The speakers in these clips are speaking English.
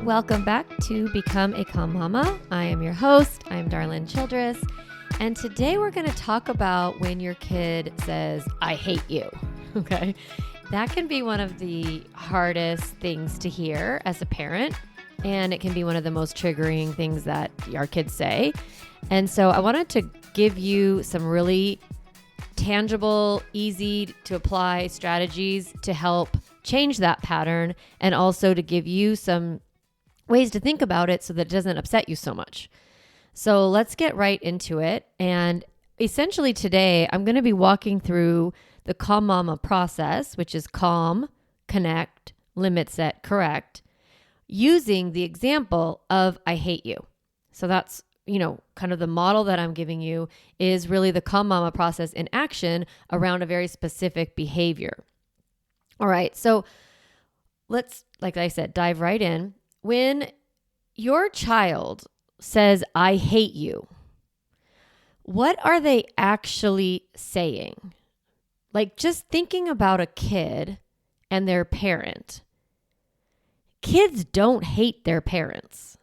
Welcome back to Become a Calm Mama. I am your host. I am Darlene Childress. And today we're going to talk about when your kid says, I hate you. Okay. That can be one of the hardest things to hear as a parent. And it can be one of the most triggering things that our kids say. And so I wanted to give you some really tangible, easy to apply strategies to help change that pattern, and also to give you some ways to think about it so that it doesn't upset you so much. So let's get right into it. And essentially today, I'm going to be walking through the Calm Mama process, which is calm, connect, limit set, correct, using the example of I hate you. So that's, kind of the model that I'm giving you is really the Calm Mama process in action around a very specific behavior. All right. So let's, like I said, dive right in. When your child says, I hate you, what are they actually saying? Like just thinking about a kid and their parent. Kids don't hate their parents.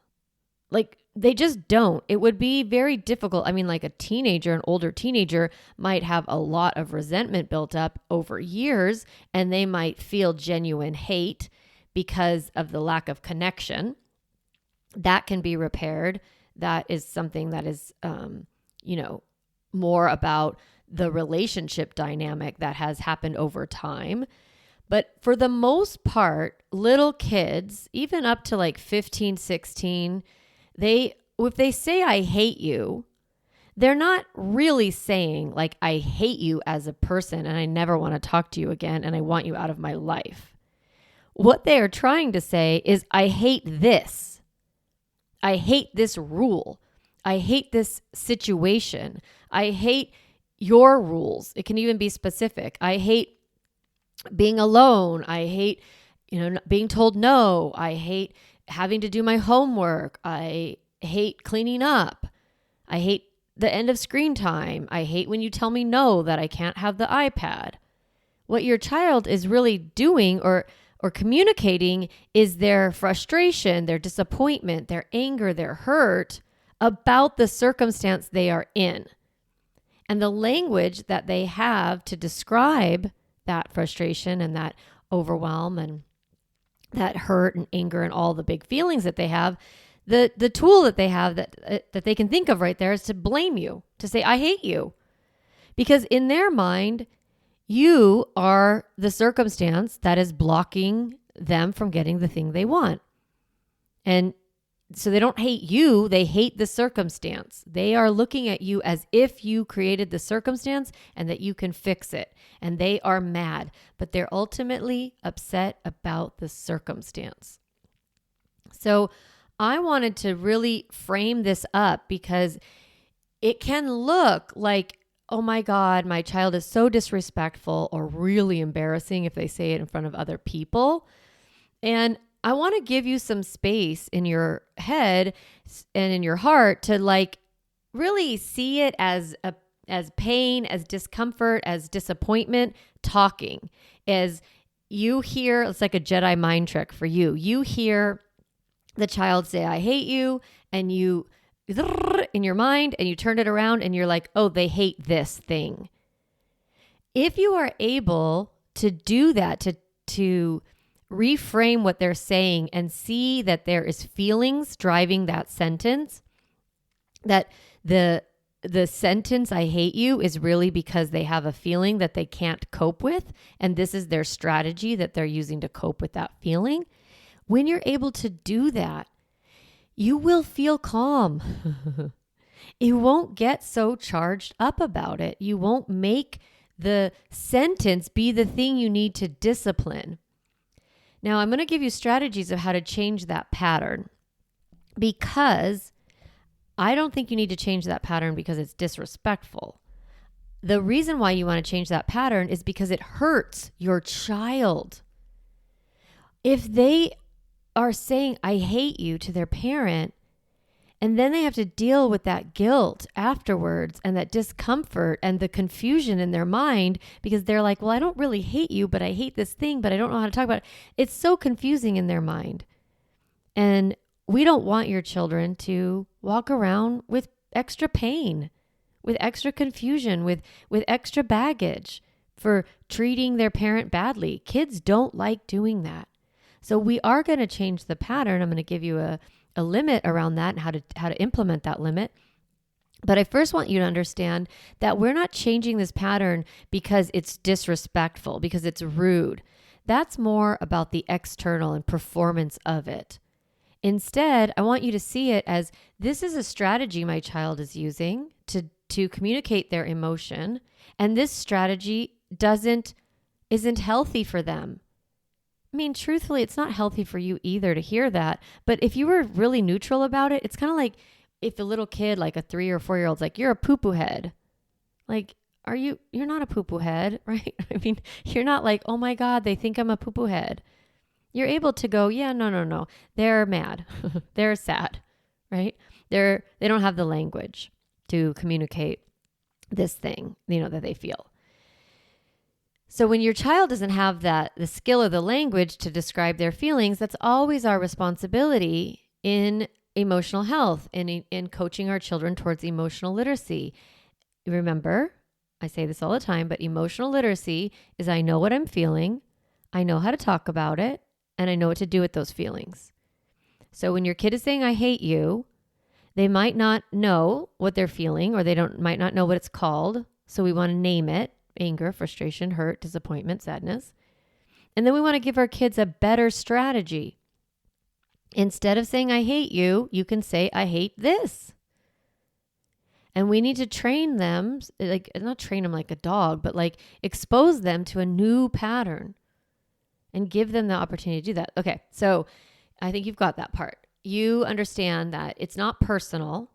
Like they just don't. It would be very difficult. I mean, like a teenager, an older teenager might have a lot of resentment built up over years, and they might feel genuine hate because of the lack of connection. That can be repaired. That is something that is, more about the relationship dynamic that has happened over time. But for the most part, little kids, even up to like 15, 16, if they say, I hate you, they're not really saying like, I hate you as a person and I never want to talk to you again and I want you out of my life. What they are trying to say is, I hate this. I hate this rule. I hate this situation. I hate your rules. It can even be specific. I hate being alone. I hate, being told no. I hate having to do my homework. I hate cleaning up. I hate the end of screen time. I hate when you tell me no, that I can't have the iPad. What your child is really doing or communicating is their frustration, their disappointment, their anger, their hurt about the circumstance they are in. And the language that they have to describe that frustration and that overwhelm and that hurt and anger and all the big feelings that they have, the tool that they have that they can think of right there is to blame you, to say, I hate you. Because in their mind, you are the circumstance that is blocking them from getting the thing they want. And so they don't hate you, they hate the circumstance. They are looking at you as if you created the circumstance and that you can fix it. And they are mad, but they're ultimately upset about the circumstance. So I wanted to really frame this up because it can look like, oh my God, my child is so disrespectful or really embarrassing if they say it in front of other people. And I want to give you some space in your head and in your heart to like really see it as pain, as discomfort, as disappointment, talking. As you hear, it's like a Jedi mind trick for you. You hear the child say, I hate you, and you in your mind and you turn it around and you're like, oh, they hate this thing. If you are able to do that, to reframe what they're saying and see that there is feelings driving that sentence, that the sentence, I hate you, is really because they have a feeling that they can't cope with. And this is their strategy that they're using to cope with that feeling. When you're able to do that, you will feel calm. You won't get so charged up about it. You won't make the sentence be the thing you need to discipline. Now, I'm going to give you strategies of how to change that pattern, because I don't think you need to change that pattern because it's disrespectful. The reason why you want to change that pattern is because it hurts your child. If they are saying, I hate you to their parent, and then they have to deal with that guilt afterwards and that discomfort and the confusion in their mind because they're like, well, I don't really hate you, but I hate this thing, but I don't know how to talk about it. It's so confusing in their mind. And we don't want your children to walk around with extra pain, with extra confusion, with extra baggage for treating their parent badly. Kids don't like doing that. So we are going to change the pattern. I'm going to give you a limit around that and how to implement that limit. But I first want you to understand that we're not changing this pattern because it's disrespectful, because it's rude. That's more about the external and performance of it. Instead, I want you to see it as this is a strategy my child is using to communicate their emotion. And this strategy isn't healthy for them. I mean, truthfully, it's not healthy for you either to hear that. But if you were really neutral about it, it's kind of like if a little kid, like a 3 or 4 year old's like, you're a poo-poo head. Like, you're not a poo-poo head, right? I mean, you're not like, oh my God, they think I'm a poo-poo head. You're able to go, yeah, no. They're mad. They're sad, right? They don't have the language to communicate this thing, that they feel. So when your child doesn't have the skill or the language to describe their feelings, that's always our responsibility in emotional health and in coaching our children towards emotional literacy. Remember, I say this all the time, but emotional literacy is I know what I'm feeling, I know how to talk about it, and I know what to do with those feelings. So when your kid is saying, I hate you, they might not know what they're feeling, or might not know what it's called. So we want to name it: anger, frustration, hurt, disappointment, sadness. And then we want to give our kids a better strategy. Instead of saying, I hate you, you can say, I hate this. And we need to train them, like not train them like a dog, but like expose them to a new pattern and give them the opportunity to do that. Okay, so I think you've got that part. You understand that it's not personal,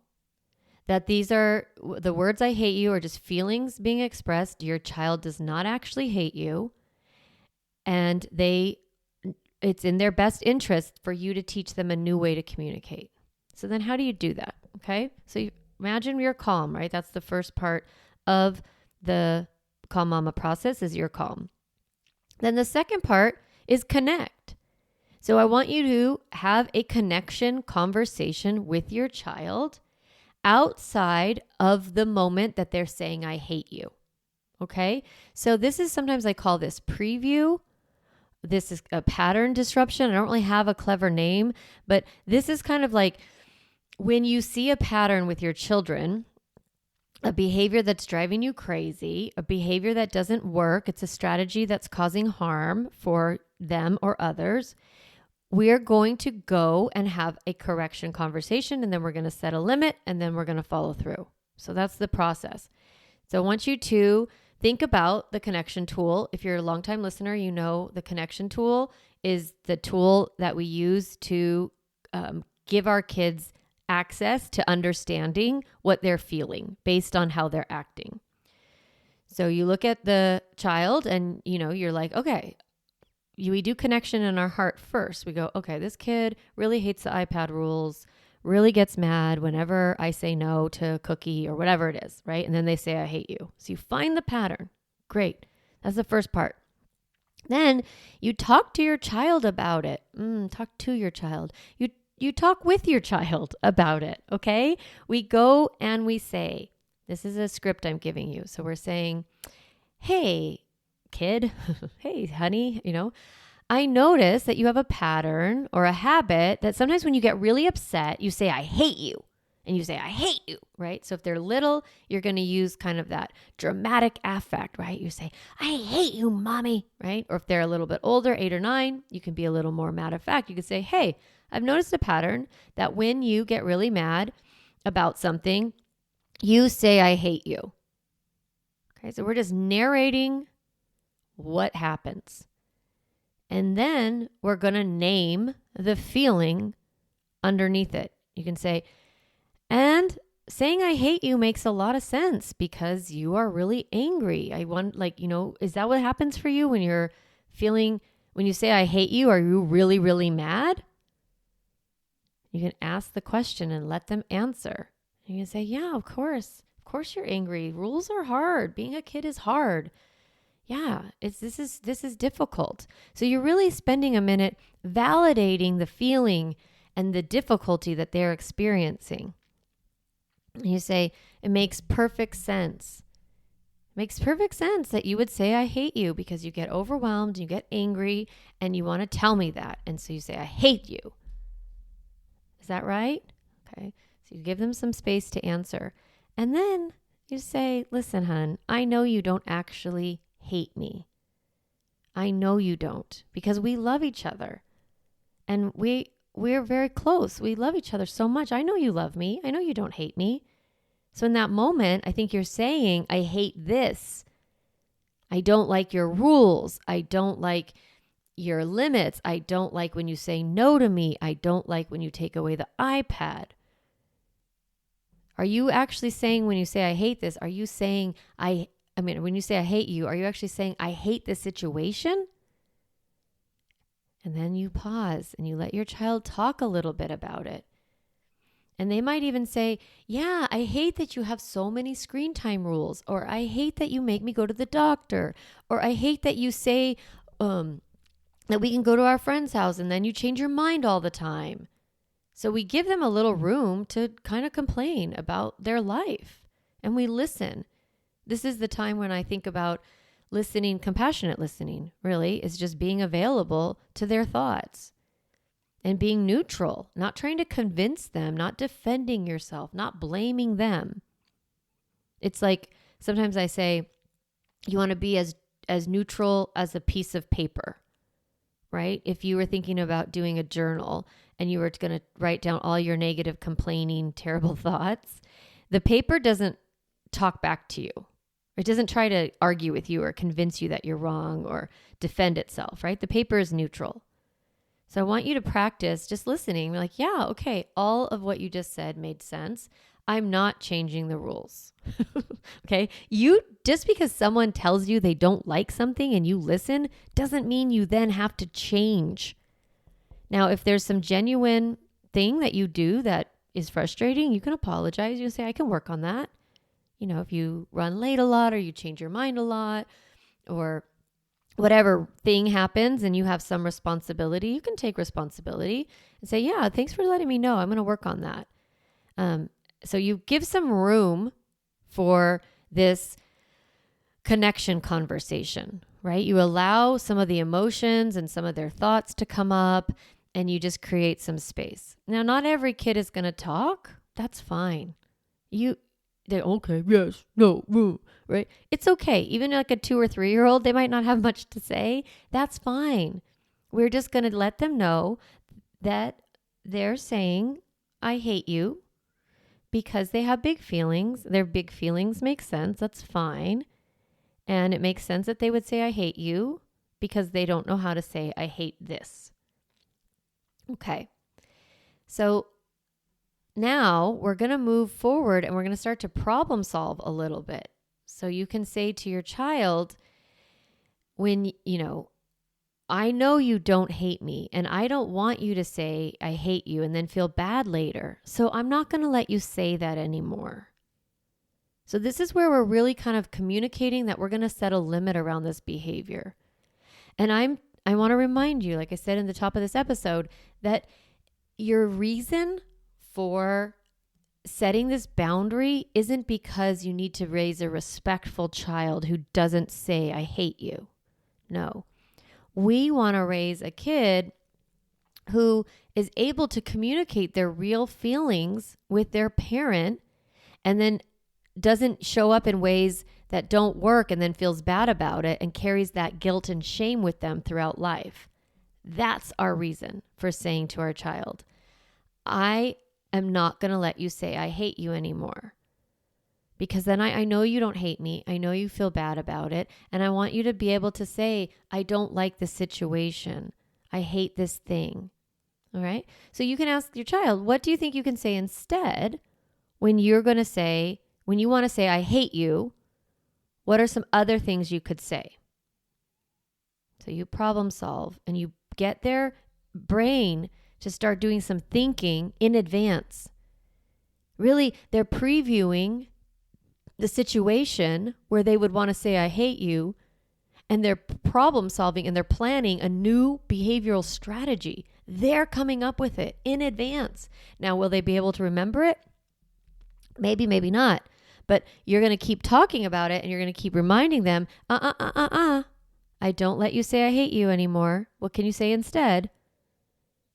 that these are the words I hate you are just feelings being expressed. Your child does not actually hate you. And it's in their best interest for you to teach them a new way to communicate. So then how do you do that? Okay, so imagine you're calm, right? That's the first part of the Calm Mama process is you're calm. Then the second part is connect. So I want you to have a connection conversation with your child outside of the moment that they're saying, I hate you. Okay. So this is sometimes I call this preview. This is a pattern disruption. I don't really have a clever name, but this is kind of like when you see a pattern with your children, a behavior that's driving you crazy, a behavior that doesn't work, it's a strategy that's causing harm for them or others, we're going to go and have a correction conversation, and then we're going to set a limit, and then we're going to follow through. So that's the process. So I want you to think about the connection tool. If you're a longtime listener, you know the connection tool is the tool that we use to give our kids access to understanding what they're feeling based on how they're acting. So you look at the child and, you're like, okay, we do connection in our heart first. We go, okay, this kid really hates the iPad rules, really gets mad whenever I say no to cookie or whatever it is, right? And then they say, I hate you. So you find the pattern. Great. That's the first part. Then you talk to your child about it. Talk to your child. You talk with your child about it, okay? We go and we say, this is a script I'm giving you. So we're saying, hey, kid, hey, honey, I notice that you have a pattern or a habit that sometimes when you get really upset, you say, I hate you. And you say, I hate you, right? So if they're little, you're going to use kind of that dramatic affect, right? You say, I hate you, mommy, right? Or if they're a little bit older, 8 or 9, you can be a little more matter of fact. You could say, hey, I've noticed a pattern that when you get really mad about something, you say, I hate you. Okay, so we're just narrating what happens. And then we're going to name the feeling underneath it. You can say, and saying I hate you makes a lot of sense because you are really angry. I want, is that what happens for you when you're feeling, when you say I hate you, are you really, really mad? You can ask the question and let them answer. You can say, yeah, of course. Of course you're angry. Rules are hard. Being a kid is hard. Yeah, this is difficult. So you're really spending a minute validating the feeling and the difficulty that they're experiencing. You say, it makes perfect sense. It makes perfect sense that you would say, I hate you, because you get overwhelmed, you get angry, and you want to tell me that. And so you say, I hate you. Is that right? Okay. So you give them some space to answer. And then you say, listen, hon, I know you don't actually hate me. I know you don't, because we love each other. And we're very close. We love each other so much. I know you love me. I know you don't hate me. So in that moment, I think you're saying, I hate this. I don't like your rules. I don't like your limits. I don't like when you say no to me. I don't like when you take away the iPad. Are you actually saying, when you say, I hate this, are you saying, when you say, I hate you, are you actually saying, I hate this situation? And then you pause and you let your child talk a little bit about it. And they might even say, yeah, I hate that you have so many screen time rules, or I hate that you make me go to the doctor, or I hate that you say that we can go to our friend's house and then you change your mind all the time. So we give them a little room to kind of complain about their life, and we listen. This is the time when I think about listening, compassionate listening, really, is just being available to their thoughts and being neutral, not trying to convince them, not defending yourself, not blaming them. It's like sometimes I say, you want to be as neutral as a piece of paper, right? If you were thinking about doing a journal and you were going to write down all your negative, complaining, terrible thoughts, the paper doesn't talk back to you. It doesn't try to argue with you or convince you that you're wrong or defend itself, right? The paper is neutral. So I want you to practice just listening. You're like, yeah, okay, all of what you just said made sense. I'm not changing the rules. Okay? Just because someone tells you they don't like something and you listen doesn't mean you then have to change. Now, if there's some genuine thing that you do that is frustrating, you can apologize. You can say, I can work on that. If you run late a lot, or you change your mind a lot, or whatever thing happens and you have some responsibility, you can take responsibility and say, yeah, thanks for letting me know. I'm going to work on that. So you give some room for this connection conversation, right? You allow some of the emotions and some of their thoughts to come up, and you just create some space. Now, not every kid is going to talk. That's fine. They're okay, yes, no, right? It's okay. Even like a 2 or 3-year-old, they might not have much to say. That's fine. We're just going to let them know that they're saying, I hate you, because they have big feelings. Their big feelings make sense. That's fine. And it makes sense that they would say, I hate you, because they don't know how to say, I hate this. Okay. So now we're going to move forward and we're going to start to problem solve a little bit. So you can say to your child, I know you don't hate me, and I don't want you to say I hate you and then feel bad later. So I'm not going to let you say that anymore. So this is where we're really kind of communicating that we're going to set a limit around this behavior. And I want to remind you, like I said in the top of this episode, that your reason for setting this boundary isn't because you need to raise a respectful child who doesn't say, I hate you. No. We want to raise a kid who is able to communicate their real feelings with their parent, and then doesn't show up in ways that don't work and then feels bad about it and carries that guilt and shame with them throughout life. That's our reason for saying to our child, I am not going to let you say I hate you anymore, because then I know you don't hate me. I know you feel bad about it. And I want you to be able to say, I don't like this situation. I hate this thing. All right. So you can ask your child, what do you think you can say instead when you want to say, I hate you? What are some other things you could say? So you problem solve and you get their brain to start doing some thinking in advance. Really, they're previewing the situation where they would want to say, I hate you, and they're problem solving and they're planning a new behavioral strategy. They're coming up with it in advance. Now, will they be able to remember it? Maybe, maybe not. But you're going to keep talking about it and you're going to keep reminding them, I don't let you say I hate you anymore. What can you say instead?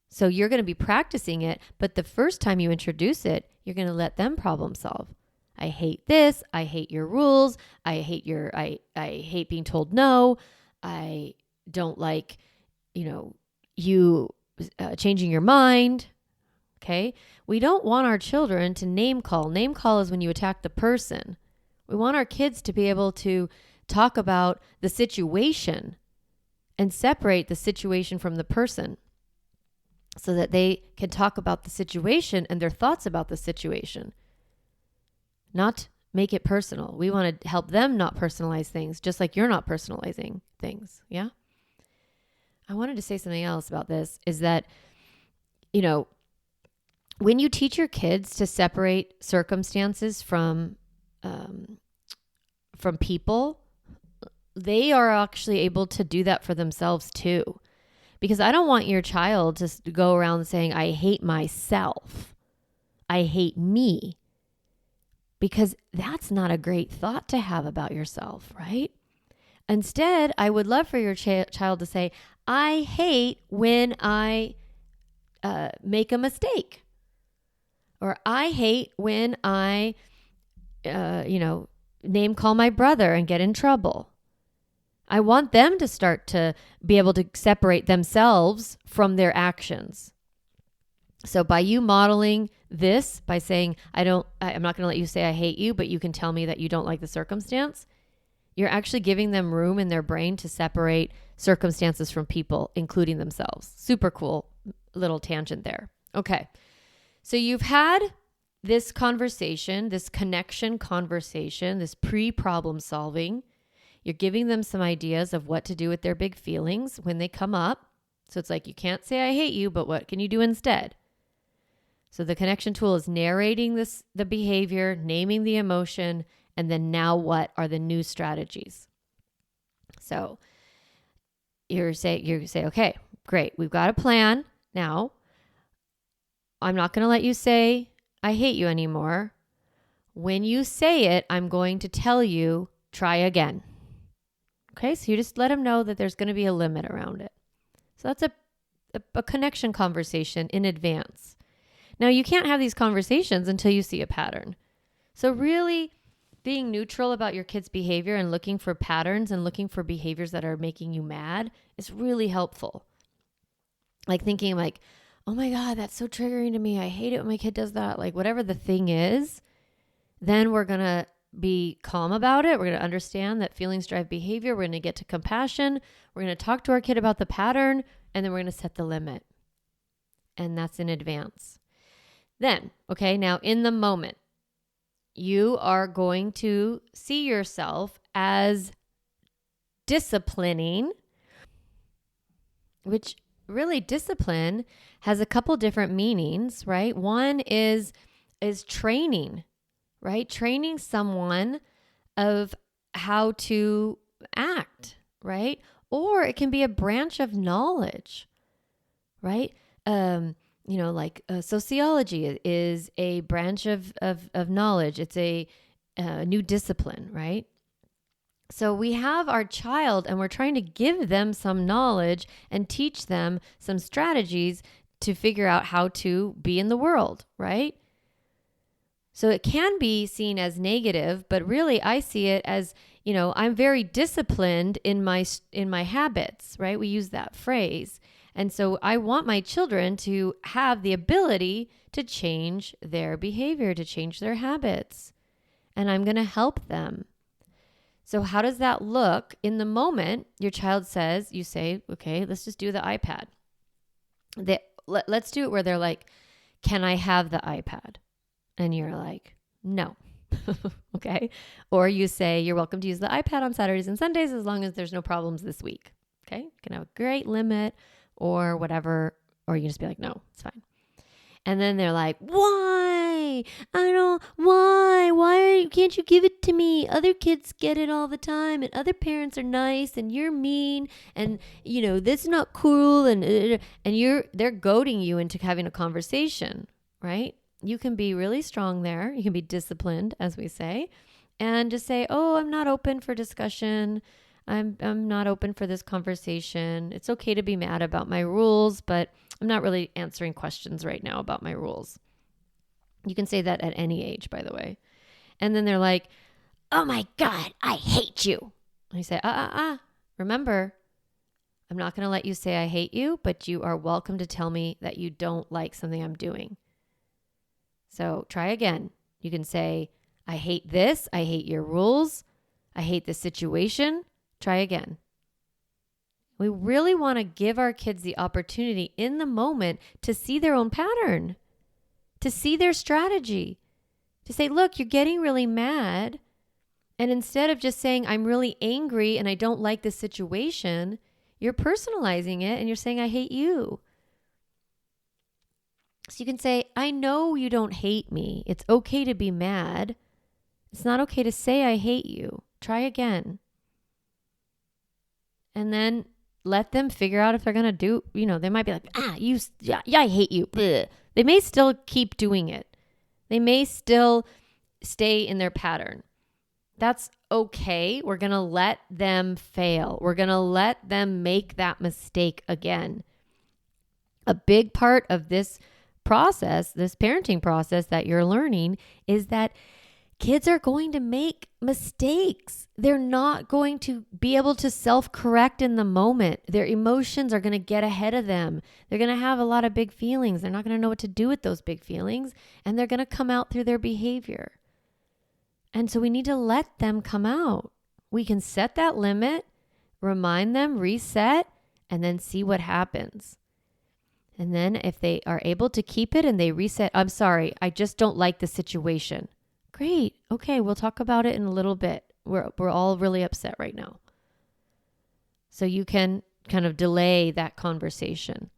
So you're going to be practicing it, but the first time you introduce it, you're going to let them problem solve. I hate this. I hate your rules. I hate being told no. I don't like, you changing your mind. Okay. We don't want our children to name call. Name call is when you attack the person. We want our kids to be able to talk about the situation and separate the situation from the person so that they can talk about the situation and their thoughts about the situation, not make it personal. We want to help them not personalize things, just like you're not personalizing things. Yeah. I wanted to say something else about this is that, when you teach your kids to separate circumstances from people, they are actually able to do that for themselves too. Because I don't want your child to go around saying, I hate myself. I hate me. Because that's not a great thought to have about yourself, right? Instead, I would love for your child to say, I hate when I make a mistake. Or I hate when I, name call my brother and get in trouble. I want them to start to be able to separate themselves from their actions. So by you modeling this, by saying, I'm not going to let you say I hate you, but you can tell me that you don't like the circumstance, you're actually giving them room in their brain to separate circumstances from people, including themselves. Super cool little tangent there. Okay. So you've had this conversation, this connection conversation, this pre-problem solving. You're giving them some ideas of what to do with their big feelings when they come up. So it's like, you can't say I hate you, but what can you do instead? So the connection tool is narrating the behavior, naming the emotion, and then now what are the new strategies? So you say, okay, great. We've got a plan. Now, I'm not going to let you say I hate you anymore. When you say it, I'm going to tell you, try again. Okay, so you just let them know that there's going to be a limit around it. So that's a connection conversation in advance. Now, you can't have these conversations until you see a pattern. So really being neutral about your kid's behavior and looking for patterns and looking for behaviors that are making you mad is really helpful. Like thinking like, oh my God, that's so triggering to me. I hate it when my kid does that. Like whatever the thing is, then we're going to be calm about it. We're going to understand that feelings drive behavior. We're going to get to compassion. We're going to talk to our kid about the pattern, and then we're going to set the limit. And that's in advance. Then, okay, now in the moment, you are going to see yourself as disciplining, which really discipline has a couple different meanings, right? One is training, right? Training someone of how to act, right? Or it can be a branch of knowledge, right? Sociology is a branch of knowledge. It's a new discipline, right? So we have our child and we're trying to give them some knowledge and teach them some strategies to figure out how to be in the world, right? So it can be seen as negative, but really I see it as, I'm very disciplined in my habits, right? We use that phrase. And so I want my children to have the ability to change their behavior, to change their habits. And I'm going to help them. So how does that look in the moment? Your child says, you say, okay, let's just do the iPad. Let's do it where they're like, can I have the iPad? And you're like, no. Okay. Or you say, you're welcome to use the iPad on Saturdays and Sundays as long as there's no problems this week. Okay. You can have a great limit or whatever. Or you can just be like, no, it's fine. And then they're like, why? I don't, can't you give it to me? Other kids get it all the time, and other parents are nice, and you're mean, and this is not cool, and they're goading you into having a conversation, right? You can be really strong there. You can be disciplined, as we say, and just say, oh, I'm not open for discussion. I'm not open for this conversation. It's okay to be mad about my rules, but I'm not really answering questions right now about my rules. You can say that at any age, by the way. And then they're like, oh my God, I hate you. And you say, remember, I'm not going to let you say I hate you, but you are welcome to tell me that you don't like something I'm doing. So try again. You can say, I hate this. I hate your rules. I hate this situation. Try again. We really want to give our kids the opportunity in the moment to see their own pattern, to see their strategy, to say, look, you're getting really mad. And instead of just saying, I'm really angry and I don't like this situation, you're personalizing it and you're saying, I hate you. So you can say, I know you don't hate me. It's okay to be mad. It's not okay to say I hate you. Try again. And then let them figure out if they're going to do, they might be like, I hate you. Bleh. They may still keep doing it. They may still stay in their pattern. That's okay. We're going to let them fail. We're going to let them make that mistake again. A big part of this process, this parenting process that you're learning, is that kids are going to make mistakes. They're not going to be able to self-correct in the moment. Their emotions are going to get ahead of them. They're going to have a lot of big feelings. They're not going to know what to do with those big feelings, and they're going to come out through their behavior. And so we need to let them come out. We can set that limit, remind them, reset, and then see what happens. And then if they are able to keep it and they reset, I'm sorry, I just don't like the situation. Great. Okay, we'll talk about it in a little bit. We're all really upset right now. So you can kind of delay that conversation.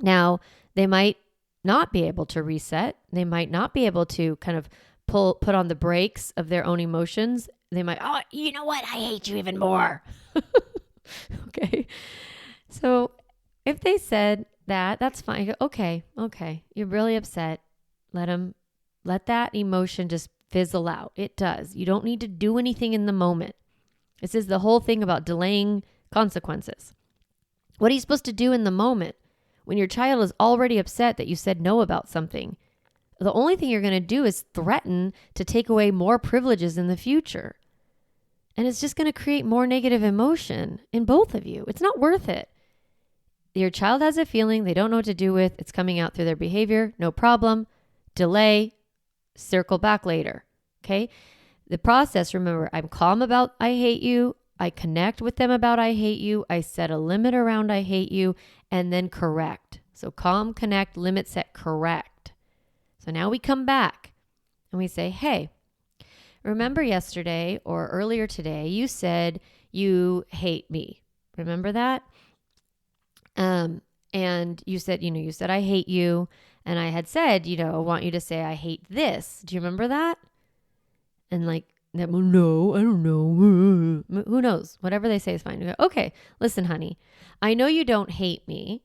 Now, they might not be able to reset. They might not be able to kind of put on the brakes of their own emotions. They might, oh, you know what? I hate you even more. Okay. So if they said that, that's fine. Go, okay. You're really upset. Let that emotion just fizzle out. It does. You don't need to do anything in the moment. This is the whole thing about delaying consequences. What are you supposed to do in the moment when your child is already upset that you said no about something? The only thing you're going to do is threaten to take away more privileges in the future. And it's just going to create more negative emotion in both of you. It's not worth it. Your child has a feeling they don't know what to do with. It's coming out through their behavior. No problem. Delay. Circle back later. Okay. The process, remember, I'm calm about I hate you. I connect with them about I hate you. I set a limit around I hate you, and then correct. So calm, connect, limit, set, correct. So now we come back and we say, hey, remember yesterday or earlier today, you said you hate me. Remember that? And you said, you said I hate you. And I had said, I want you to say, I hate this. Do you remember that? And like, no, I don't know. Who knows? Whatever they say is fine. You go, okay, listen, honey, I know you don't hate me,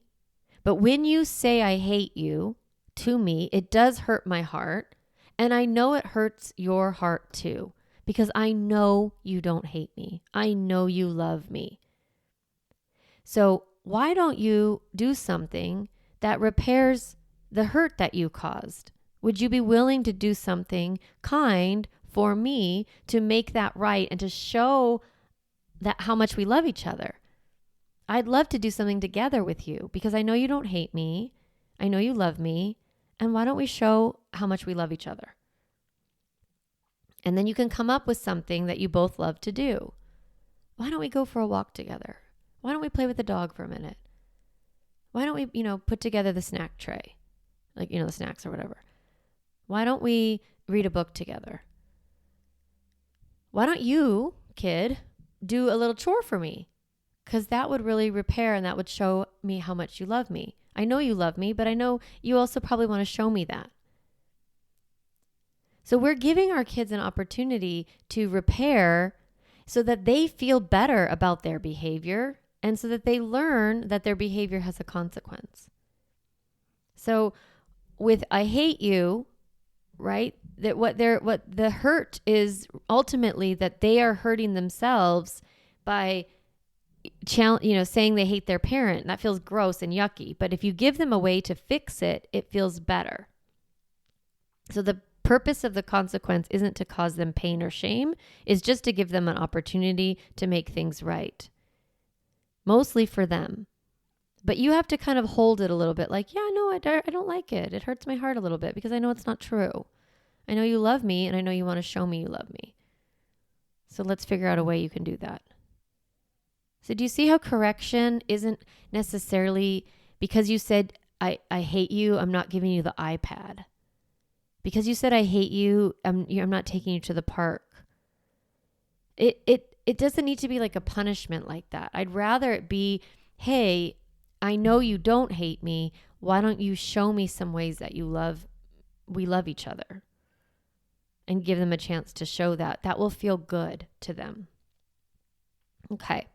but when you say I hate you to me, it does hurt my heart. And I know it hurts your heart too, because I know you don't hate me. I know you love me. So why don't you do something that repairs the hurt that you caused? Would you be willing to do something kind for me to make that right and to show that how much we love each other? I'd love to do something together with you because I know you don't hate me. I know you love me. And why don't we show how much we love each other? And then you can come up with something that you both love to do. Why don't we go for a walk together? Why don't we play with the dog for a minute? Why don't we, put together the snack tray? Like, the snacks or whatever. Why don't we read a book together? Why don't you, kid, do a little chore for me? Because that would really repair and that would show me how much you love me. I know you love me, but I know you also probably want to show me that. So we're giving our kids an opportunity to repair so that they feel better about their behavior and so that they learn that their behavior has a consequence. So with I hate you, right? That what the hurt is ultimately that they are hurting themselves by saying they hate their parent. That feels gross and yucky. But if you give them a way to fix it, it feels better. So the purpose of the consequence isn't to cause them pain or shame, is just to give them an opportunity to make things right. Mostly for them. But you have to kind of hold it a little bit like, yeah, no, I don't like it. It hurts my heart a little bit because I know it's not true. I know you love me and I know you want to show me you love me. So let's figure out a way you can do that. So do you see how correction isn't necessarily because you said, I hate you, I'm not giving you the iPad. Because you said, I hate you, I'm not taking you to the park. It doesn't need to be like a punishment like that. I'd rather it be, hey, I know you don't hate me. Why don't you show me some ways that we love each other? And give them a chance to show that. That will feel good to them. Okay.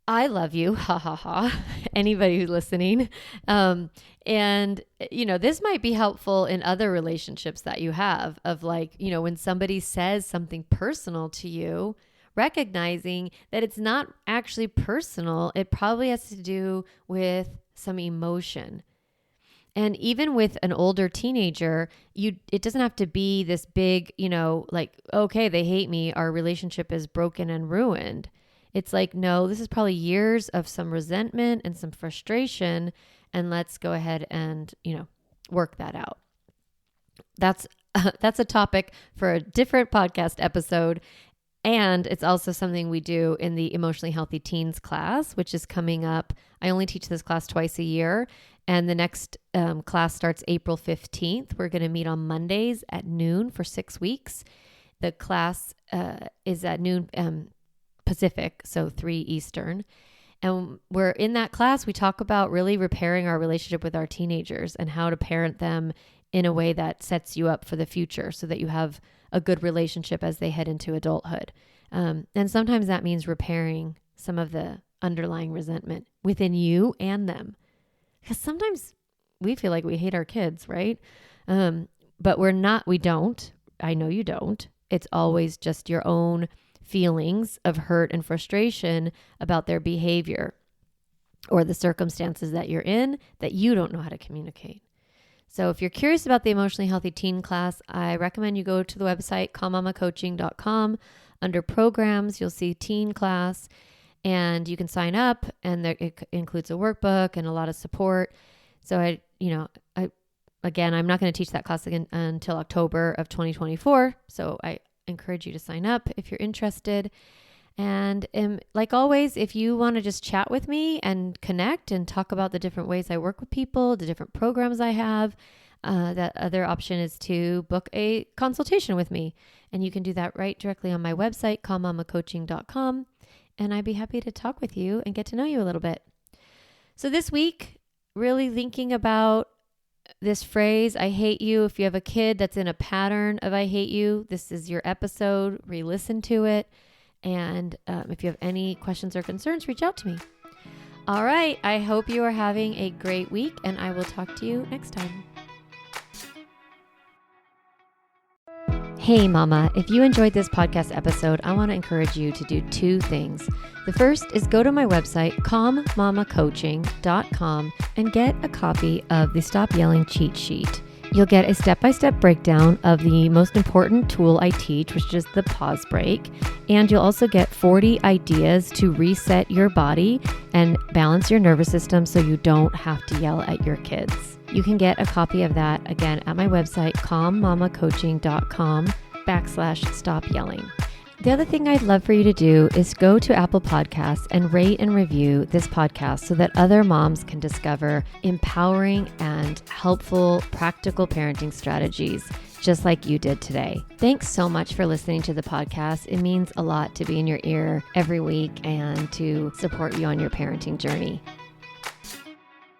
I love you. Ha ha ha. Anybody who's listening. And, this might be helpful in other relationships that you have of like, when somebody says something personal to you, recognizing that it's not actually personal. It probably has to do with some emotion. And even with an older teenager, it doesn't have to be this big, like, okay, they hate me. Our relationship is broken and ruined. It's like, no, this is probably years of some resentment and some frustration. And let's go ahead and, work that out. That's a topic for a different podcast episode. And it's also something we do in the Emotionally Healthy Teens class, which is coming up. I only teach this class twice a year. And the next class starts April 15th. We're going to meet on Mondays at noon for 6 weeks. The class is at noon Pacific, so 3 Eastern. And we're in that class, we talk about really repairing our relationship with our teenagers and how to parent them in a way that sets you up for the future so that you have a good relationship as they head into adulthood. And sometimes that means repairing some of the underlying resentment within you and them. Because sometimes we feel like we hate our kids, right? But we don't. I know you don't. It's always just your own feelings of hurt and frustration about their behavior or the circumstances that you're in that you don't know how to communicate. So if you're curious about the Emotionally Healthy Teen class, I recommend you go to the website calmmamacoaching.com. Under programs, you'll see teen class and you can sign up and it includes a workbook and a lot of support. So I'm not going to teach that class again until October of 2024. So I encourage you to sign up if you're interested. And like always, if you want to just chat with me and connect and talk about the different ways I work with people, the different programs I have, that other option is to book a consultation with me. And you can do that right directly on my website, calmmamacoaching.com. And I'd be happy to talk with you and get to know you a little bit. So this week, really thinking about this phrase, I hate you. If you have a kid that's in a pattern of I hate you, this is your episode. Re-listen to it. And if you have any questions or concerns, reach out to me. All right. I hope you are having a great week, and I will talk to you next time. Hey, Mama. If you enjoyed this podcast episode, I want to encourage you to do 2 things. The first is go to my website, calmmamacoaching.com, and get a copy of the Stop Yelling cheat sheet. You'll get a step-by-step breakdown of the most important tool I teach, which is the pause break. And you'll also get 40 ideas to reset your body and balance your nervous system so you don't have to yell at your kids. You can get a copy of that, again, at my website, calmmamacoaching.com/stop yelling. The other thing I'd love for you to do is go to Apple Podcasts and rate and review this podcast so that other moms can discover empowering and helpful, practical parenting strategies, just like you did today. Thanks so much for listening to the podcast. It means a lot to be in your ear every week and to support you on your parenting journey.